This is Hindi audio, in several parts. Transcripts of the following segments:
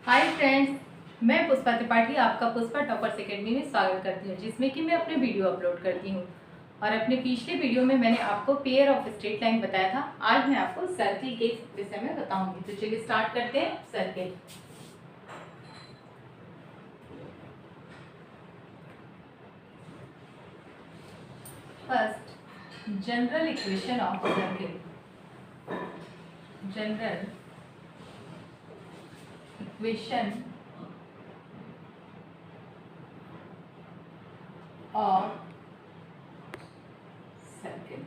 हाय फ्रेंड्स, मैं पुष्पा त्रिपाठी आपका पुष्पा टॉपर्स एकेडमी में स्वागत करती हूँ, जिसमें कि मैं अपने वीडियो अपलोड करती हूँ। और अपने पिछले वीडियो में मैंने आपको पेयर ऑफ स्ट्रेट लाइन बताया था। आज मैं आपको सर्किल के विषय में बताऊंगी। तो चलिए स्टार्ट करते हैं। Circle, first general equation of circle. General equation of circle.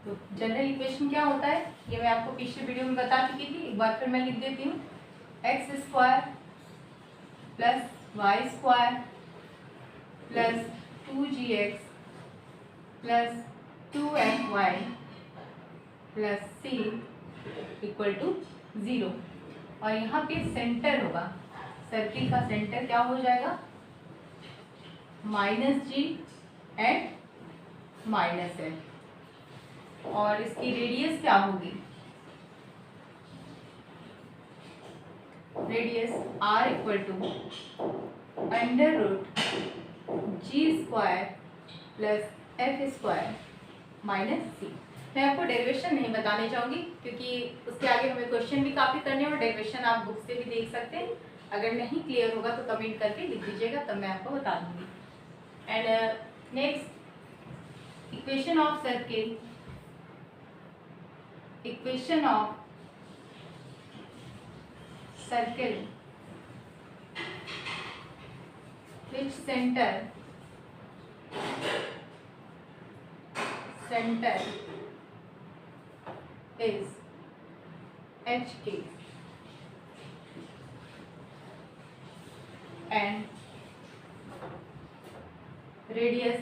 तो जनरल इक्वेशन क्या होता है ये मैं आपको पिछले वीडियो में बता चुकी थी। एक बार फिर मैं लिख देती हूँ। X square plus y square plus 2gx plus 2fy plus c equal to 0। और यहाँ पे सेंटर होगा, सर्किल का सेंटर क्या हो जाएगा, -g एंड -f। और इसकी रेडियस क्या होगी, radius r equal to √g square plus f square minus c। मैं आपको डेरिवेशन नहीं बताने चाहूँगी क्योंकि उसके आगे हमें क्वेश्चन भी काफ़ी करने हैं और डेरिवेशन आप बुक से भी देख सकते हैं। अगर नहीं क्लियर होगा तो कमेंट करके लिख दीजिएगा, तब मैं आपको बता दूँगी। And next equation of circle, equation of circle which center is HK and radius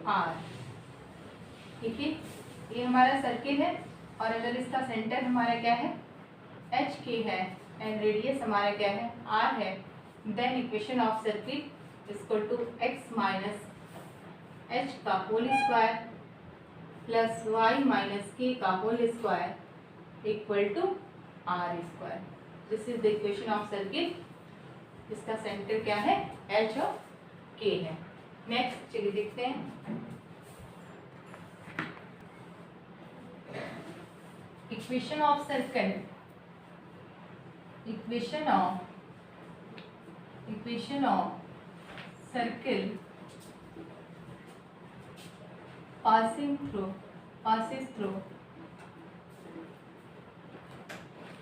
R। ठीक है, ये हमारा सर्किल है और अगर इसका सेंटर हमारा क्या है, HK है एंड रेडियस हमारा क्या है, R है, then equation of circle equal to x minus h का whole square plus y minus k का whole square equal to r square. This is the equation of circle. इसका सेंटर क्या है, h और k है। नेक्स्ट चलिए देखते हैं equation of circle, equation of circle passes through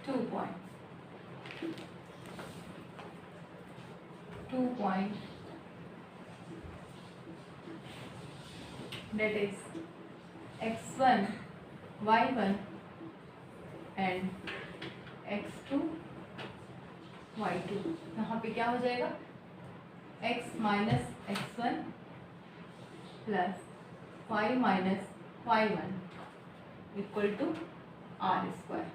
2 point that is x1 y1 and x2 y2। यहाँ पे क्या हो जाएगा, x minus x1 plus y minus y1 equal to r square.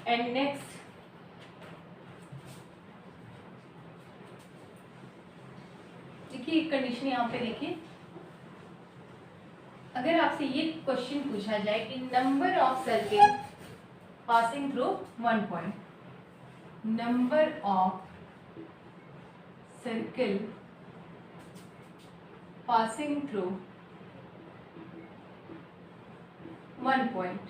And next देखिए एक कंडीशन यहाँ पे देखिए, अगर आपसे ये क्वेश्चन पूछा जाए कि number of circle passing through 1 point, number of circle passing through 1 point,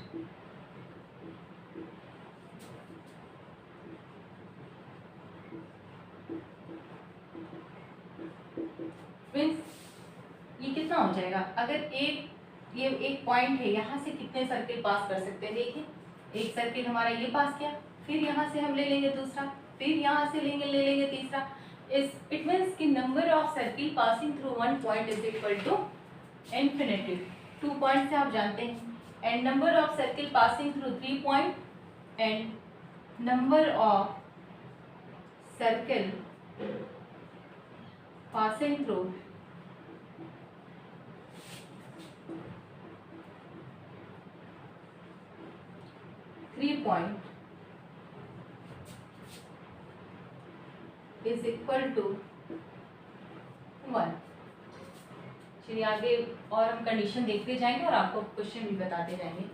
means ये कितना हो जाएगा, अगर ये एक पॉइंट है, यहाँ से कितने सर्किल पास कर सकते हैं। देखिए एक सर्किल हमारा ये पास किया, फिर यहाँ से हम ले लेंगे दूसरा, फिर यहाँ से ले लेंगे तीसरा। इट मीन्स कि number of circle passing through 1 point is equal to infinity. 2 point से आप जानते हैं। And number of circle passing through 3 point and number of circle passing through 3 point is equal to 1। चलिए आगे और हम कंडीशन देखते जाएंगे और आपको क्वेश्चन भी बताते जाएंगे।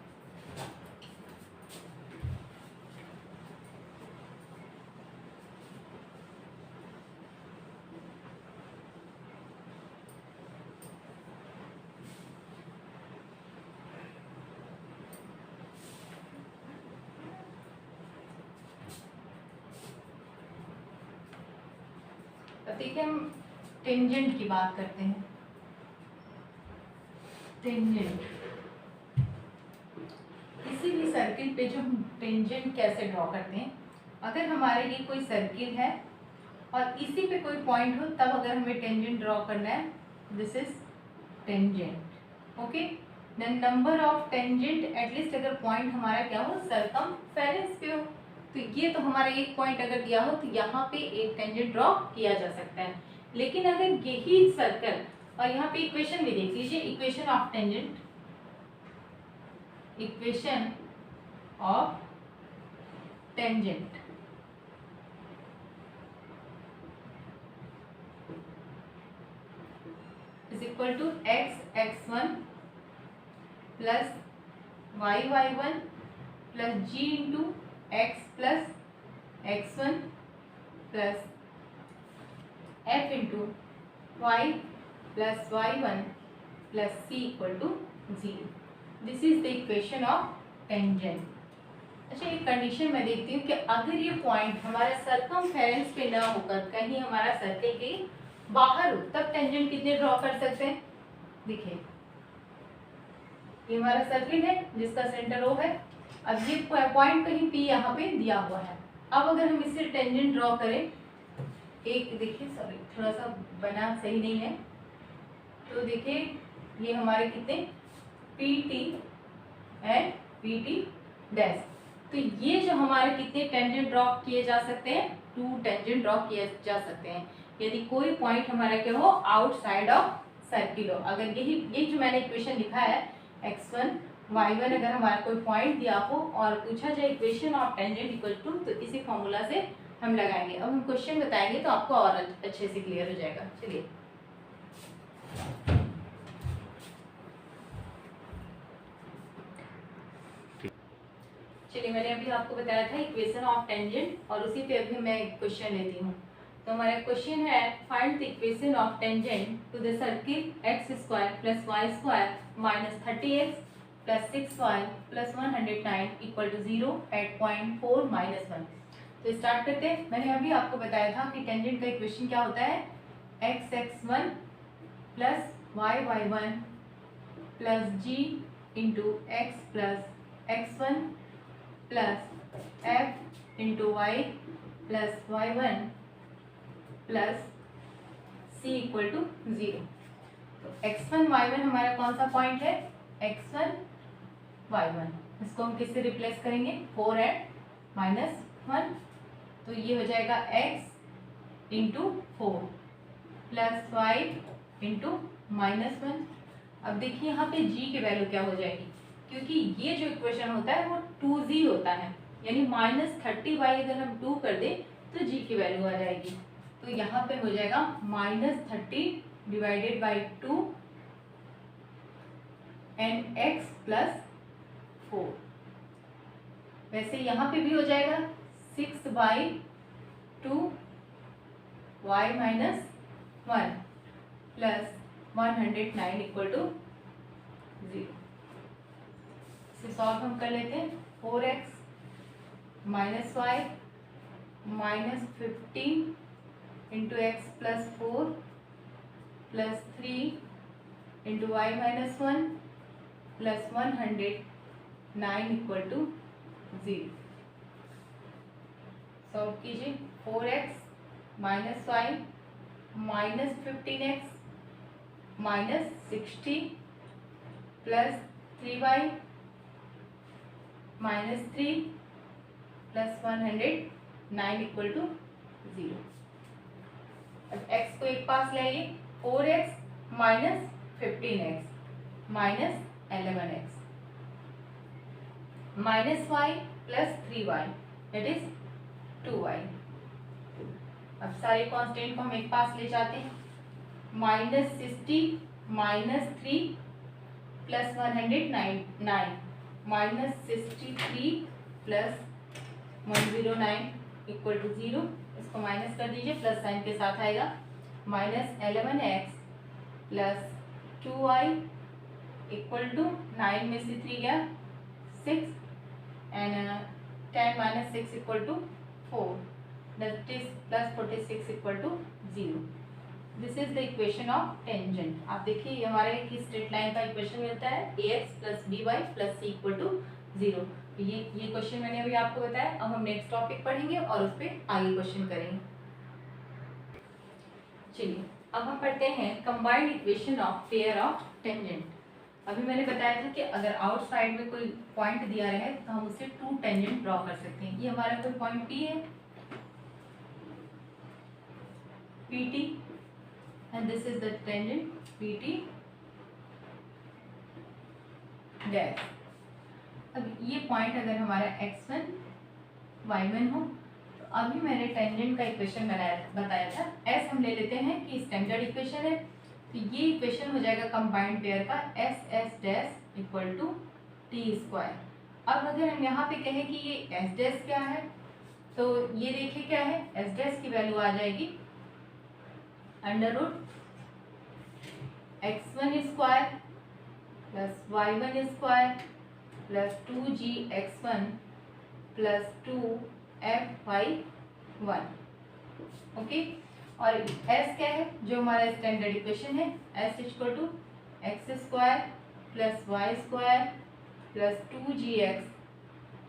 अब देखिए हम टेंजेंट की बात करते हैं। टेंजेंट, किसी भी सर्किल पे जो हम टेंजेंट कैसे ड्रॉ करते हैं, अगर हमारे लिए कोई सर्किल है और इसी पे कोई पॉइंट हो तब अगर हमें टेंजेंट ड्रॉ करना है, this is tangent. Okay, then number of tangent at least अगर पॉइंट हमारा क्या हो, सरकमफेरेंस पे हो। तो ये तो हमारा एक पॉइंट अगर दिया हो तो यहाँ पे एक टेंजेंट ड्रॉ किया जा सकता है। लेकिन अगर यही सर्कल, और यहाँ पे इक्वेशन भी देख लीजिए, equation of tangent, equation of tangent is equal to x x1 plus y1 plus g into x plus x1 plus f into y plus y1 plus c equal to 0। This is the equation of tangent. अच्छा, एक कंडीशन मैं देखती हूँ कि अगर ये पॉइंट हमारा सरकमफेरेंस पे ना होकर कहीं हमारा सर्किल के बाहर हो तब टेंजेंट कितने ड्रॉ कर सकते हैं। देखिए ये हमारा सर्किल है जिसका सेंटर O है। अब ये पॉइंट कहीं P यहाँ पे दिया हुआ है। अब अगर हम इससे टेंजेंट ड्रॉ करें, एक देखिए, सॉरी थोड़ा सा बना सही नहीं है, तो देखिए ये हमारे कितने PT एंड PT डैश, तो ये जो हमारे कितने टेंजेंट ड्रॉ किए जा सकते हैं, 2 टेंजेंट ड्रॉ किए जा सकते हैं यदि कोई पॉइंट हमारा क्या हो, आउटसाइड ऑफ सर्किल हो। अगर यही जो मैंने इक्वेशन लिखा है x1 y1, अगर हमारा कोई पॉइंट दिया हो और पूछा जाए equation of tangent equal to, तो इसी फॉर्मूला से हम लगाएंगे। अब हम क्वेश्चन बताएंगे तो आपको और अच्छे से क्लियर हो जाएगा। चलिए, मैंने अभी आपको बताया था इक्वेशन ऑफ टेंजेंट, और उसी पे अभी मैं क्वेश्चन लेती हूँ। तो हमारा क्वेश्चन है, find the equation of tangent to the circle x square plus y square minus 30x plus 6y plus 109 equal to 0 at point 4 minus 1। तो स्टार्ट करते हैं। मैंने अभी आपको बताया था कि टेंजेंट का इक्वेशन क्या होता है, x(x1) plus y(y1) plus g into x plus x1 plus f into y plus y1 plus c equal to 0। तो x1 y1 हमारा कौन सा पॉइंट है, x1 y1, इसको हम किससे रिप्लेस करेंगे, 4 एंड माइनस 1, तो ये हो जाएगा x into 4 plus 5 into minus 1। अब देखिए यहाँ पे g की वैल्यू क्या हो जाएगी, क्योंकि ये जो इक्वेशन होता है वो 2g होता है, यानी -30 बाई अगर हम 2 कर दें तो g की वैल्यू आ जाएगी। तो यहाँ पे हो जाएगा -30 divided by 2 and x plus 4। वैसे यहाँ पे भी हो जाएगा 6/2 y minus 1 plus 109 equal to 0। इसे सॉल्व हम कर लेते हैं। 4x minus y minus 15 into x plus 4 plus 3 into y minus 1 plus 109 equal to 0। Solve कीजिए। 4x minus y minus 15x minus 60 plus 3y minus 3 plus 109 equal to 0। अब x को एक पास ले आइए। 4x minus 15x minus 11x minus y plus 3y that is 2y। अब सारे कांस्टेंट को हम एक पास ले जाते हैं। Minus 60 minus 3 plus 109 minus 63 plus 109 equal to 0। इसको माइनस कर दीजिए, प्लस साइन के साथ आएगा। Minus 11x plus 2y equal to 9 में से 3 गया 6 and 10 minus 6 equal to 4। that is plus 46 equal to 0. This is the equation of tangent. आप देखिए ये हमारे एक स्ट्रेट लाइन का इक्वेशन मिलता है ax plus B Y plus C equal to 0. ये क्वेश्चन मैंने अभी आपको बताया. अब हम नेक्स्ट टॉपिक पढ़ेंगे और उस पर आगे क्वेश्चन करेंगे. चलिए अब हम पढ़ते हैं combined equation of pair of tangent. अभी मैंने बताया था कि अगर आउटसाइड में कोई पॉइंट दिया रहे तो हम उसे टू टेंजेंट ड्रॉ कर सकते हैं. ये हमारा कोई पॉइंट P है, PT, and this is the tangent PT dash. अब ये पॉइंट अगर हमारा x1 y1 हो तो अभी मैंने टेंजेंट का इक्वेशन बताया था. S हम ले लेते हैं कि स्टैंडर्ड इक्वेशन है, तो ये इक्वेशन हो जाएगा कंबाइंड पेयर का S S dash equal to T square. अब अगर हम यहाँ पे कहें कि ये एस डैश क्या है तो ये देखिए क्या है. एस डैश की वैल्यू आ जाएगी under root x1 square plus y1 square plus 2gx1 plus 2fy1. Okay. और s क्या है जो हमारा स्टैंडर्ड इक्वेशन है s equal to x square plus y square plus 2gx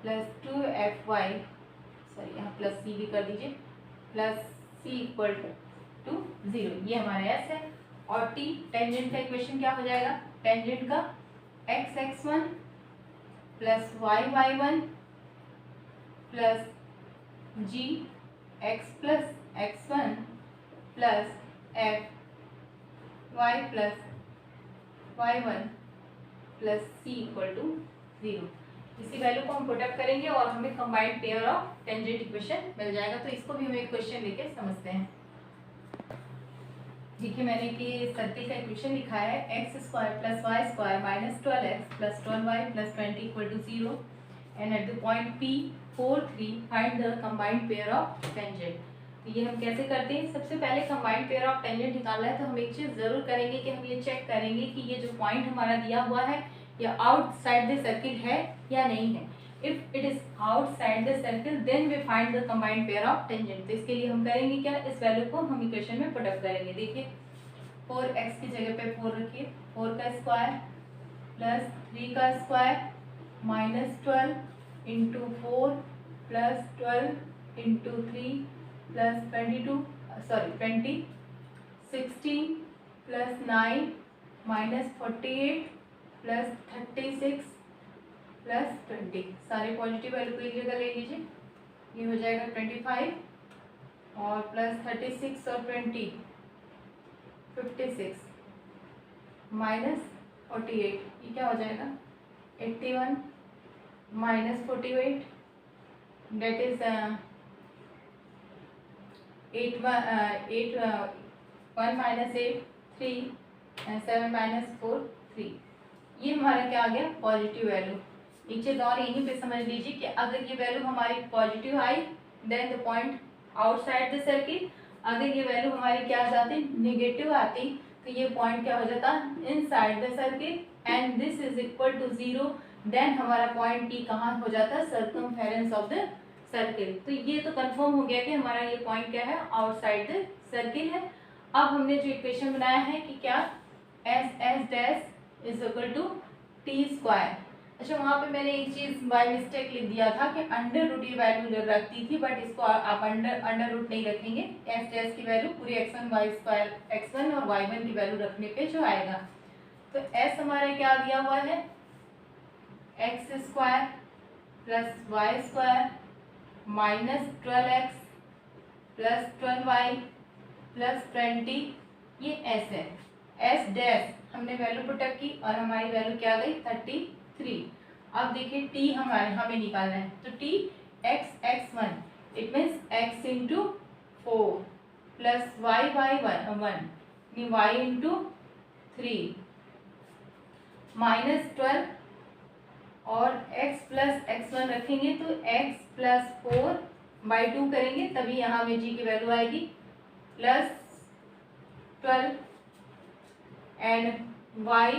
plus 2fy, sorry यहाँ प्लस c भी कर दीजिए, प्लस c इक्वल टू 0. ये हमारा s है. और t टेंजेंट का इक्वेशन क्या हो जाएगा. टेंजेंट का x(x1) plus y(y1) plus g(x plus x1) plus f(y plus y1) plus c equal to 0. इसी वैल्यू को हम पुटअप करेंगे और हमें combined pair of tangent equation मिल जाएगा. तो इसको भी हम एक क्वेश्चन लेके समझते हैं. देखिए मैंने कि सर्किल का इक्वेशन लिखा है x square plus y square minus 12x plus 12y plus 20 equal to 0 and at the point P 4 3 find the combined pair of tangent. तो ये हम कैसे करते हैं. सबसे पहले कंबाइंड पेयर ऑफ टेंजेंट निकालना है तो हम एक चीज़ ज़रूर करेंगे कि हम ये चेक करेंगे कि ये जो पॉइंट हमारा दिया हुआ है या आउटसाइड द सर्किल है या नहीं है. If it is outside the circle then we find the combined pair of tangent. तो इसके लिए हम करेंगे क्या, इस वैल्यू को हम इक्वेशन में पुट अप करेंगे. देखिए 4x की जगह पे 4 रखिए, 4 का स्क्वायर प्लस 3 का square minus 12 into 4 plus 12 into 3 plus 20 16 plus 9 minus 48 plus 36 plus 20. सारे पॉजिटिव वैल्यू को एक जगह ले लीजिए. ये हो जाएगा 25 और प्लस 36 और 20 56 माइनस 48. ये क्या हो जाएगा 81 minus 48 that is 1 minus 8 3 7 minus 4 3. ये हमारा क्या आ गया पॉजिटिव वैल्यू. एक चीज़ और यहीं पे समझ लीजिए कि अगर ये वैल्यू हमारी पॉजिटिव आई then the point outside the circle. अगर ये वैल्यू हमारी क्या आ जाती नेगेटिव आती तो ये पॉइंट क्या हो जाता inside the circle and this is equal to 0. Then हमारा पॉइंट P कहाँ हो जाता सर्कमफेरेंस ऑफ द सर्किल. तो ये तो कंफर्म हो गया कि हमारा ये पॉइंट क्या है आउटसाइड द सर्किल है. अब हमने जो इक्वेशन बनाया है कि क्या S S dash is equal to T square. अच्छा वहाँ पे मैंने एक चीज़ बाय मिस्टेक लिख दिया था कि अंडर रूट ये वैल्यू रखती थी, बट इसको आप अंडर रूट नहीं रखेंगे. एस डैश की वैल्यू पूरी x1 y स्क्वायर x1 और y1 की वैल्यू रखने पे जो आएगा. तो s हमारा क्या दिया हुआ है x square plus y square minus 12x plus 12y plus 20. ये s है. s डैश हमने वैल्यू पुटअप की और हमारी वैल्यू क्या गई 33. अब देखिए t हमें निकालना है तो t x(x1) it means x into 4 plus y(1) y into 3 minus 12 और x प्लस x1 रखेंगे तो x प्लस 4/2 करेंगे तभी यहाँ में g की वैल्यू आएगी plus 12 and y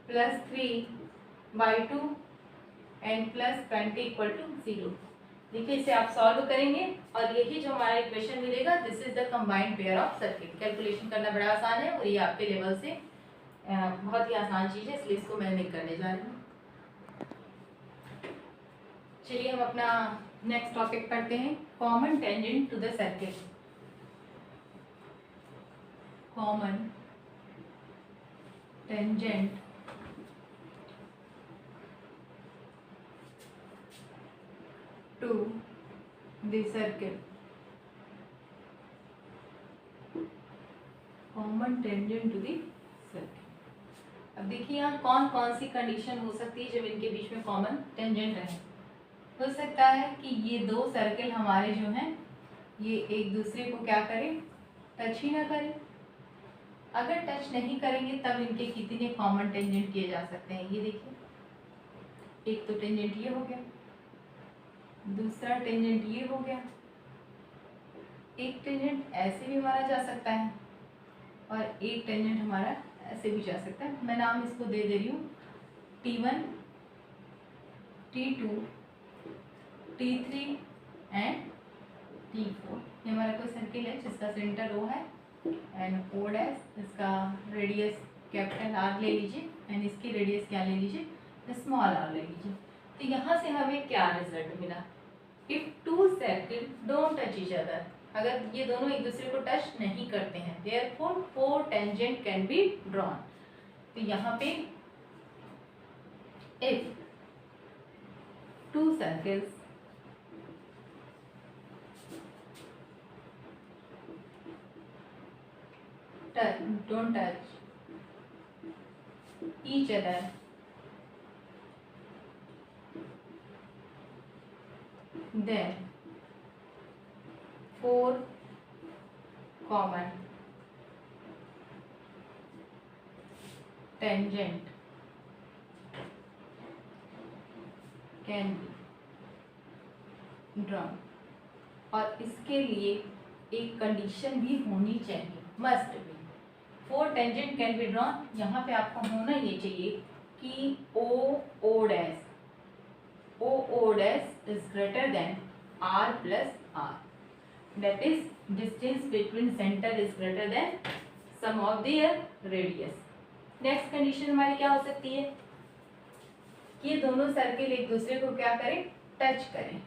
plus 3/2 and plus 20 equal to 0. देखिए इसे आप सॉल्व करेंगे और यही जो हमारा इक्वेशन मिलेगा, this is the combined pair of circle. Calculation करना बड़ा आसान है और ये आपके लेवल से बहुत ही आसान चीज़ है, इसलिए इसको मैं नहीं करने जा रही हूँ। चलिए हम अपना नेक्स्ट टॉपिक पढ़ते हैं, common tangent to the circle. Common tangent to the circle. Common tangent to the circle. अब देखिए यहाँ कौन कौन सी कंडीशन हो सकती है जब इनके बीच में कॉमन टेंजेंट रहे। हो सकता है कि ये दो सर्किल हमारे जो हैं ये एक दूसरे को क्या करें, टच ही ना करें। अगर टच नहीं करेंगे तब इनके कितने कॉमन टेंजेंट किए जा सकते हैं। ये देखिए, एक तो टेंजेंट ये हो गया, दूसरा टेंजेंट ये हो गया, एक टेंजेंट ऐसे भी मारा जा सकता है और एक टेंजेंट हमारा ऐसे भी जा सकता है। मैं नाम इसको दे रही हूँ T1, T2, T3 and T4। ये हमारा कोई सर्किल है जिसका सेंटर O है एंड O डैश, इसका रेडियस कैपिटल R ले लीजिए एंड इसकी रेडियस क्या ले लीजिए, स्मॉल r ले लीजिए। तो यहाँ से हमें क्या रिजल्ट मिला, if two circle don't touch each other, अगर ये दोनों एक दूसरे को टच नहीं करते हैं, therefore four tangent can be drawn. तो यहाँ पे if two circles don't touch each other, then four common tangent can be drawn। और इसके लिए एक कंडीशन भी होनी चाहिए, must be. Four tangent can be drawn, यहाँ पे आपको होना ये चाहिए कि O dash is greater than R plus R, that is distance between center is greater than sum of their radius। Next condition हमारी क्या हो सकती है कि ये दोनों सर्किल एक दूसरे को क्या करें, टच करें।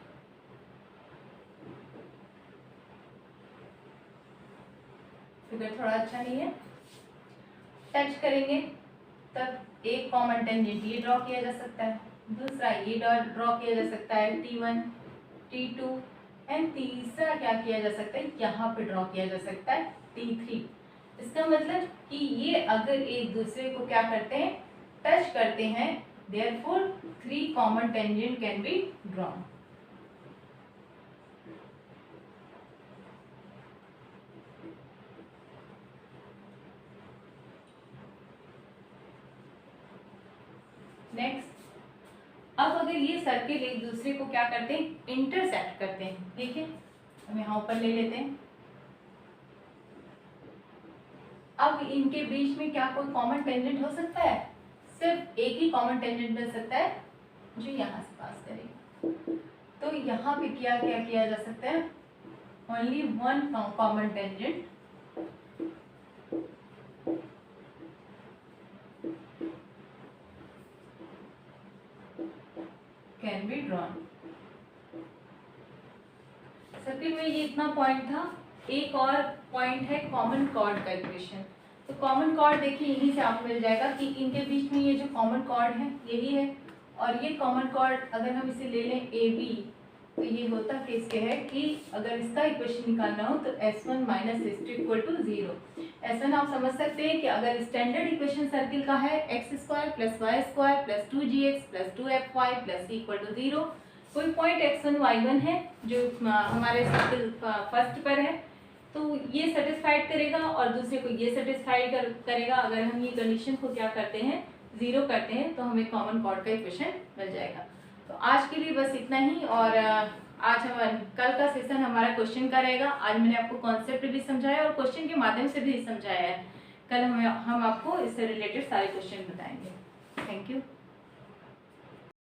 फिगर थोड़ा अच्छा नहीं है, टच करेंगे तब एक कॉमन टेंजेंट ये ड्रॉ किया जा सकता है, दूसरा ये ड्रॉ किया जा सकता है T1, T2 एंड तीसरा क्या किया जा सकता है, यहाँ पे ड्रॉ किया जा सकता है T3। इसका मतलब कि ये अगर एक दूसरे को क्या करते हैं, टच करते हैं, therefore three common tangent can be drawn. Next, अब अगर ये सर्किल एक दूसरे को क्या करते हैं, इंटरसेक्ट करते हैं। देखिए हम यहाँ ऊपर ले लेते हैं, अब इनके बीच में क्या कोई कॉमन टेंजेंट हो सकता है, सिर्फ एक ही कॉमन टेंजेंट मिल सकता है जो यहाँ से पास करेगा। तो यहाँ पे क्या क्या किया जा सकता है, only one common tangent can be drawn. Circle में ये इतना पॉइंट था, एक और पॉइंट है कॉमन कॉर्ड का इक्वेशन। तो कॉमन कॉर्ड देखिए यहीं से आपको मिल जाएगा कि इनके बीच में ये जो कॉमन कॉर्ड है यही है, और ये कॉमन कॉर्ड अगर हम इसे ले लें ए बी, तो ये होता किसके है कि अगर इसका इक्वेशन निकालना हो तो S1 minus S2 equal to 0। S1 आप समझ सकते हैं कि अगर स्टैंडर्ड इक्वेशन सर्किल का है x² plus y² plus 2gx plus 2fy plus c equal to 0, कोई पॉइंट x1 y1 है जो हमारे सर्किल फर्स्ट पर है, तो ये सेटिस्फाइड करेगा और दूसरे को ये सेटिस्फाइड करेगा। अगर हम ये कंडीशन को क्या करते हैं, 0 करते हैं, तो हमें कॉमन कॉर्ड का इक्वेशन मिल जाएगा। तो आज के लिए बस इतना ही, और आज हम कल का सेशन हमारा क्वेश्चन का रहेगा। आज मैंने आपको कॉन्सेप्ट भी समझाया और क्वेश्चन के माध्यम से भी समझाया है। कल हम आपको इससे रिलेटेड सारे क्वेश्चन बताएंगे। Thank you.